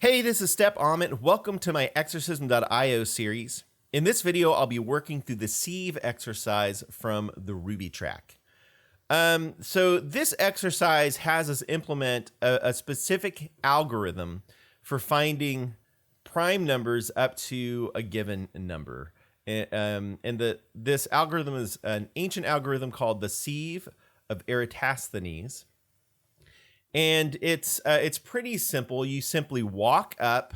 Hey, this is Step Amit. Welcome to my exorcism.io series. In this video, I'll be working through the sieve exercise from the Ruby track. So this exercise has us implement a specific algorithm for finding prime numbers up to a given number. This algorithm is an ancient algorithm called the sieve of Eratosthenes. And it's pretty simple. You simply walk up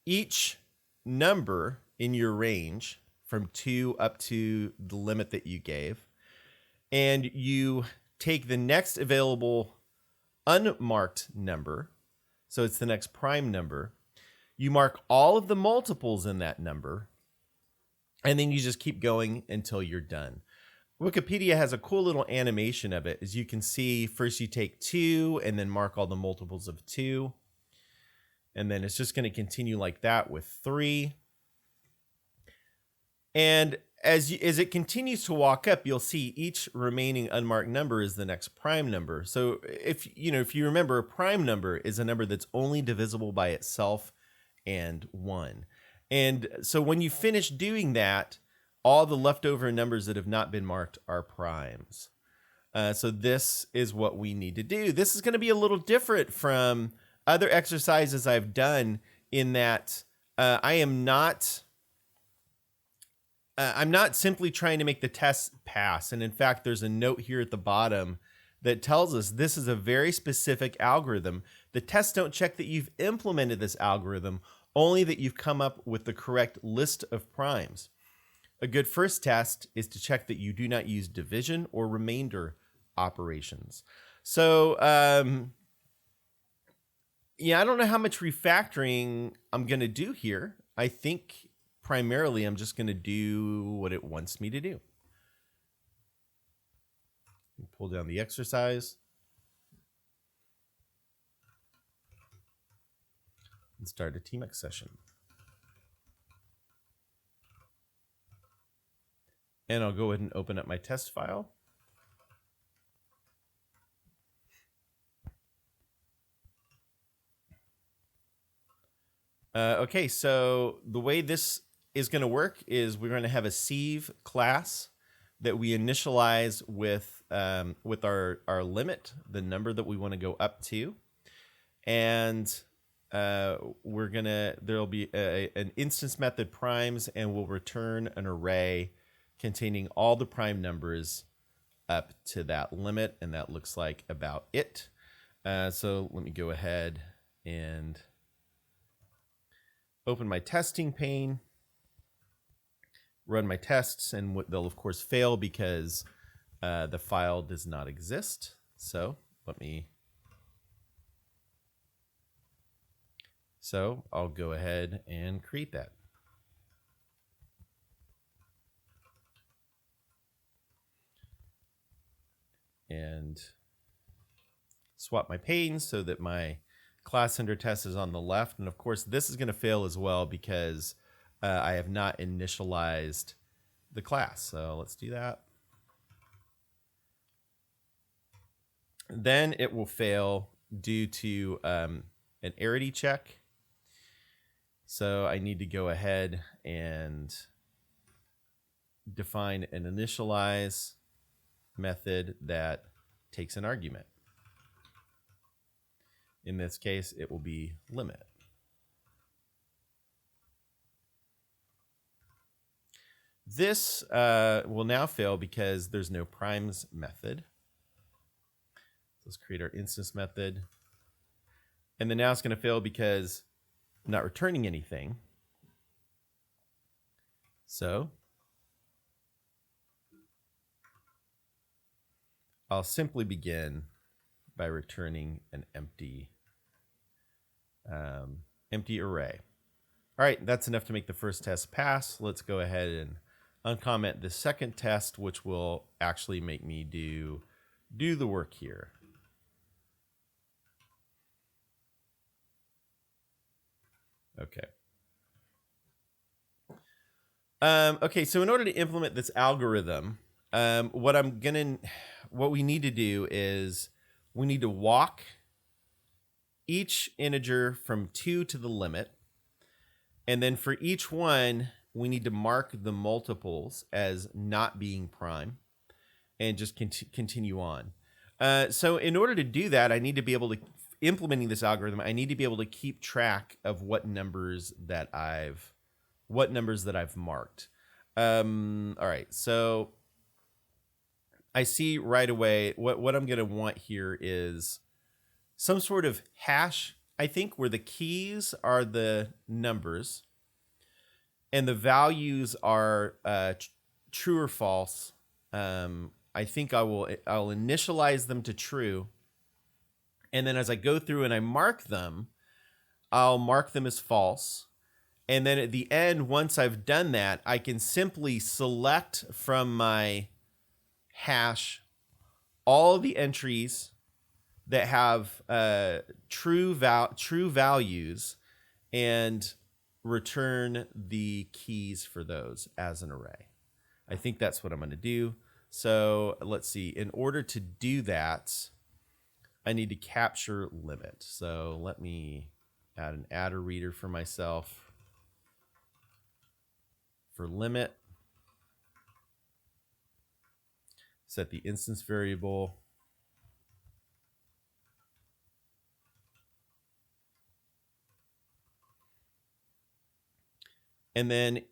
each number in your range from 2 up to the limit that you gave. And you take the next available unmarked number. So it's the next prime number. You mark all of the multiples in that number. And then you just keep going until you're done. Wikipedia has a cool little animation of it. As you can see, first you take 2 and then mark all the multiples of 2. And then it's just going to continue like that with 3. And as it continues to walk up, you'll see each remaining unmarked number is the next prime number. So if you remember, a prime number is a number that's only divisible by itself and 1. And so when you finish doing that, all the leftover numbers that have not been marked are primes. So this is what we need to do. This is going to be a little different from other exercises I've done in that I'm not simply trying to make the test pass. And in fact, there's a note here at the bottom that tells us this is a very specific algorithm. The tests don't check that you've implemented this algorithm, only that you've come up with the correct list of primes. A good first test is to check that you do not use division or remainder operations. So, yeah, I don't know how much refactoring I'm going to do here. I think primarily I'm just going to do what it wants me to do. Pull down the exercise. And start a TMX session. And I'll go ahead and open up my test file. Okay, so the way this is going to work is we're going to have a sieve class that we initialize with our limit, the number that we want to go up to, and there'll be an instance method primes, and we'll return an array containing all the prime numbers up to that limit, and that looks like about it. So let me go ahead and open my testing pane, run my tests, and they'll of course fail because the file does not exist. So I'll go ahead and create that. And swap my panes so that my class under test is on the left. And of course, this is going to fail as well because I have not initialized the class. So let's do that. Then it will fail due to an arity check. So I need to go ahead and define an initialize method that takes an argument. In this case, it will be limit. This will now fail because there's no primes method. Let's create our instance method. And then now it's going to fail because I'm not returning anything. So I'll simply begin by returning an empty array. All right, that's enough to make the first test pass. Let's go ahead and uncomment the second test, which will actually make me do the work here. Okay. Okay, so in order to implement this algorithm, what we need to do is we need to walk each integer from 2 to the limit. And then for each one, we need to mark the multiples as not being prime and just continue on. So in order to do that, I need to be able to, implementing this algorithm, I need to be able to keep track of what numbers that I've marked. All right, so I see right away what I'm going to want here is some sort of hash, I think, where the keys are the numbers and the values are true or false. I think I'll initialize them to true. And then as I go through and I mark them, I'll mark them as false. And then at the end, once I've done that, I can simply select from my hash all the entries that have true values and return the keys for those as an array. I think that's what I'm going to do. So let's see. In order to do that, I need to capture limit. So let me add an adder reader for myself for limit. Set the instance variable. And then,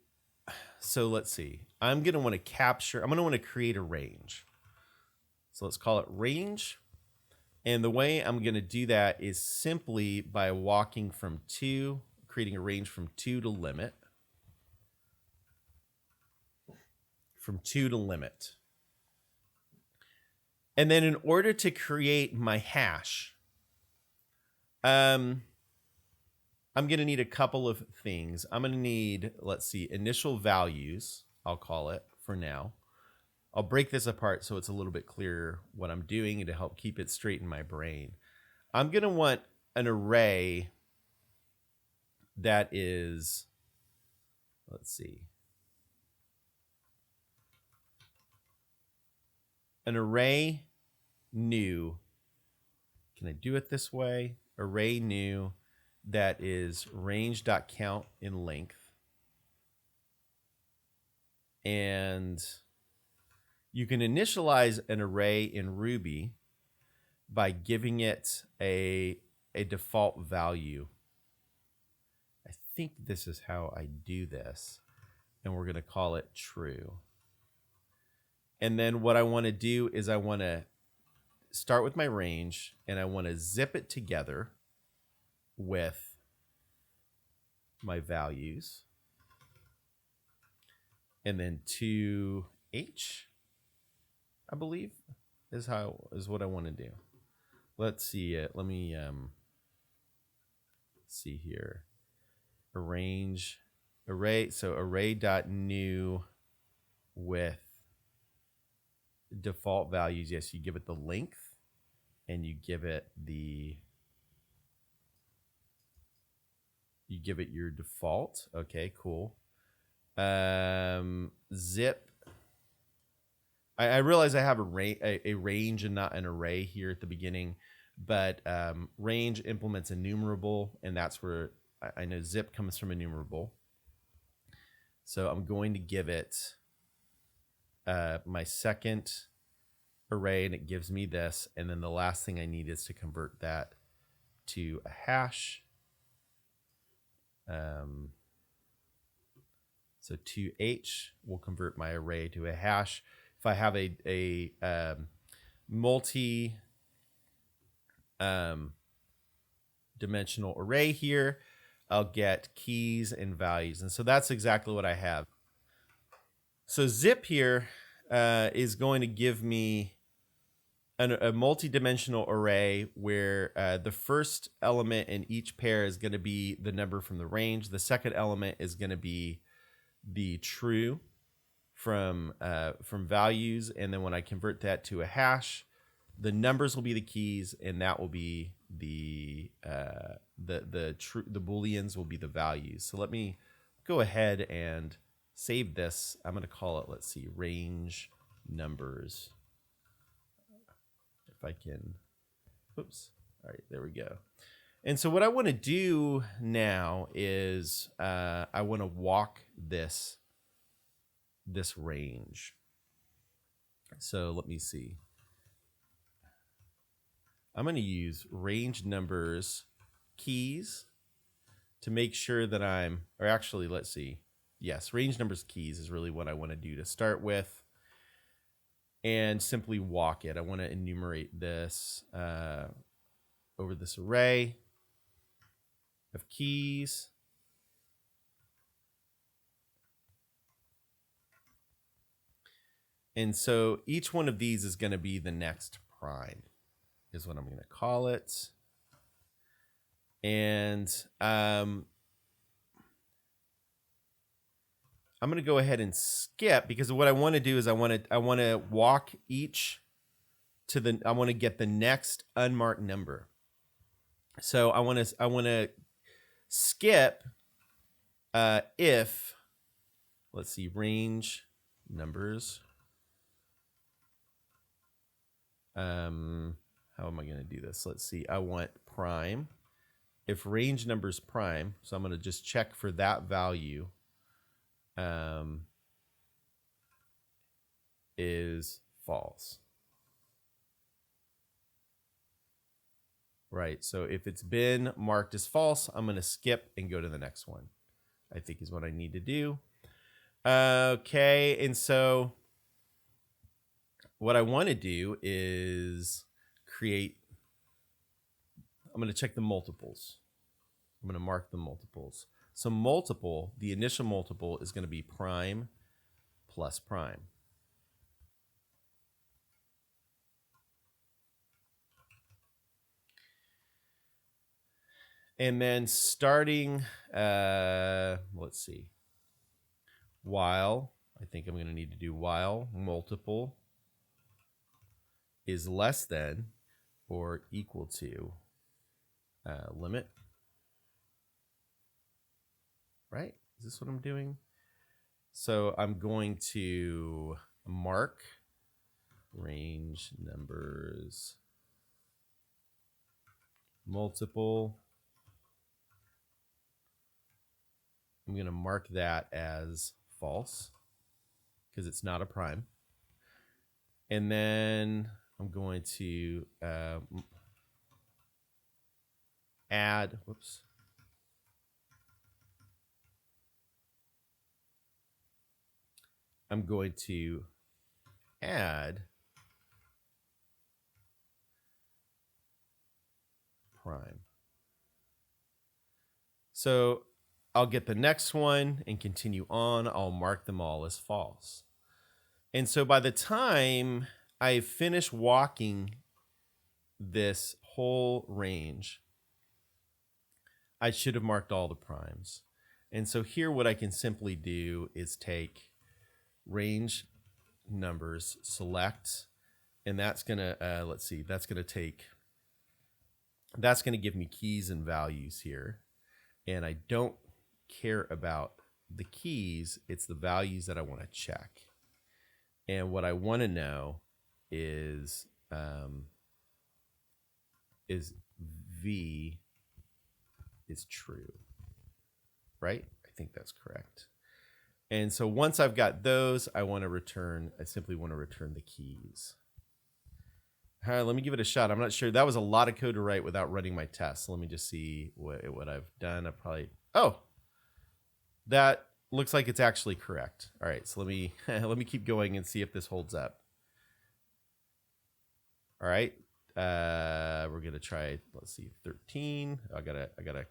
so let's see. I'm going to want to create a range. So let's call it range. And the way I'm going to do that is simply by walking from 2, creating a range from 2 to limit. From 2 to limit. And then in order to create my hash, I'm going to need a couple of things. I'm going to need, let's see, initial values, I'll call it for now. I'll break this apart so it's a little bit clearer what I'm doing and to help keep it straight in my brain. I'm going to want an array that is, let's see, an array new. Can I do it this way? Array new that is range.count in length. And you can initialize an array in Ruby by giving it a default value. I think this is how I do this. And we're going to call it true. And then what I want to do is I want to start with my range and I want to zip it together with my values. And then 2h, I believe, is what I want to do. Let's see it. Let me see here. Array. So array.new with default values. Yes, you give it the length and you give it your default. Okay, cool. Zip. I realize I have a range and not an array here at the beginning, but range implements enumerable, and that's where I know zip comes from enumerable. So I'm going to give it my second array, and it gives me this. And then the last thing I need is to convert that to a hash. So 2h will convert my array to a hash. If I have a multi dimensional array here, I'll get keys and values. And so that's exactly what I have. So zip here is going to give me a multi-dimensional array where the first element in each pair is going to be the number from the range. The second element is going to be the true from values, and then when I convert that to a hash, the numbers will be the keys, and that will be the booleans will be the values. So let me go ahead and save this. I'm going to call it, let's see, range numbers. If I can, oops. All right, there we go. And so what I want to do now is I want to walk this range. So let me see. I'm going to use range numbers keys to make sure that or actually, let's see. Yes, range numbers keys is really what I want to do to start with, and simply walk it. I want to enumerate this over this array of keys. And so each one of these is going to be the next prime, is what I'm going to call it. And I'm going to go ahead and skip, because what I want to do is I want to walk each to I want to get the next unmarked number. So I want to skip if, let's see, range numbers. How am I going to do this? Let's see. I want prime. If range numbers prime, so I'm going to just check for that value is false. Right. So if it's been marked as false, I'm going to skip and go to the next one, I think is what I need to do. Okay. And so what I want to do is I'm going to check the multiples. I'm going to mark the multiples. So multiple, the initial multiple is going to be prime plus prime. And then starting, let's see, while, I think I'm going to need to do while multiple is less than or equal to limit. Right? Is this what I'm doing? So I'm going to mark range numbers multiple. I'm going to mark that as false because it's not a prime. And then I'm going to add, whoops. I'm going to add prime. So I'll get the next one and continue on. I'll mark them all as false. And so by the time I finish walking this whole range, I should have marked all the primes. And so here what I can simply do is take range numbers, select, and that's going to, let's see, that's going to give me keys and values here. And I don't care about the keys, it's the values that I want to check. And what I want to know is V is true, right? I think that's correct. And so once I've got those, I simply want to return the keys. All right, let me give it a shot. I'm not sure. That was a lot of code to write without running my tests. So let me just see what I've done. That looks like it's actually correct. All right, so let me keep going and see if this holds up. All right, we're gonna try. Let's see, 13. I gotta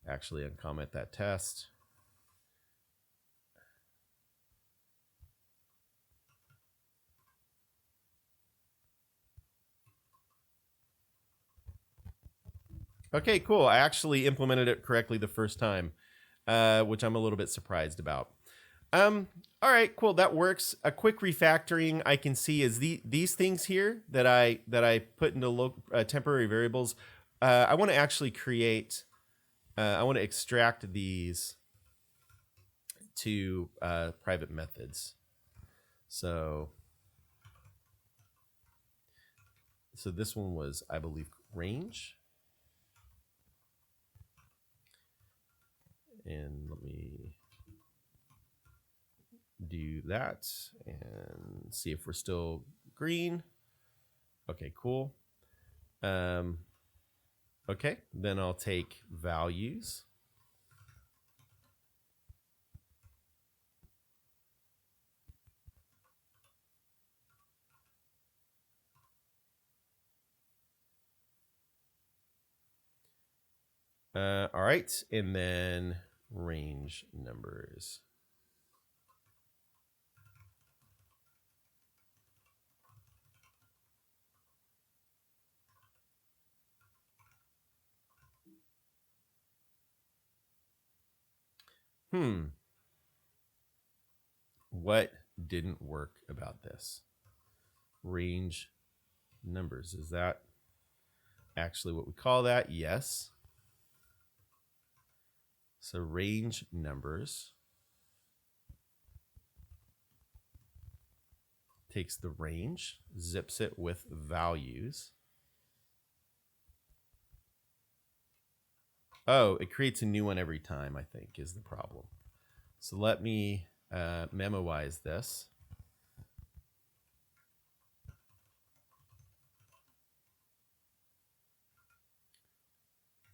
actually uncomment that test. Okay, cool. I actually implemented it correctly the first time, which I'm a little bit surprised about. All right, cool. That works. A quick refactoring I can see is these things here that I put into temporary variables. I want to actually create. I want to extract these to private methods. So this one was, I believe, range. And let me do that and see if we're still green. Okay, cool. Okay, then I'll take values. All right, and then range numbers. What didn't work about this? Range numbers. Is that actually what we call that? Yes. So range numbers takes the range, zips it with values. Oh, it creates a new one every time, I think, is the problem. So let me memoize this.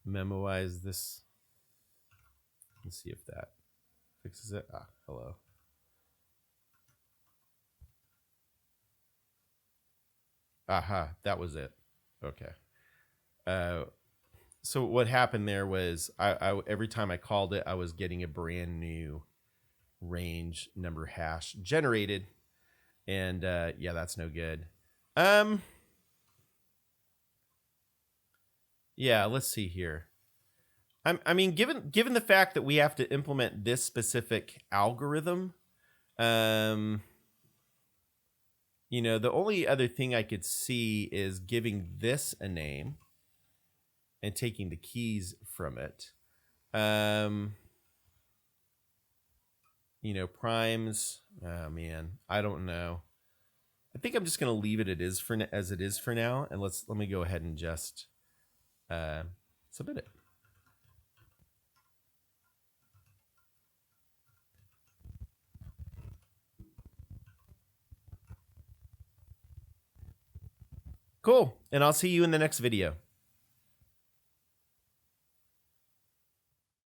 Memoize this. Let's see if that fixes it. Ah, hello. Aha, that was it. Okay. So what happened there was I every time I called it, I was getting a brand new range number hash generated, and yeah, that's no good. Yeah, let's see here. I mean, given the fact that we have to implement this specific algorithm, you know, the only other thing I could see is giving this a name and taking the keys from it. You know, primes. Oh man, I don't know. I think I'm just gonna leave it as it is for now, and let me go ahead and just submit it. Cool, and I'll see you in the next video.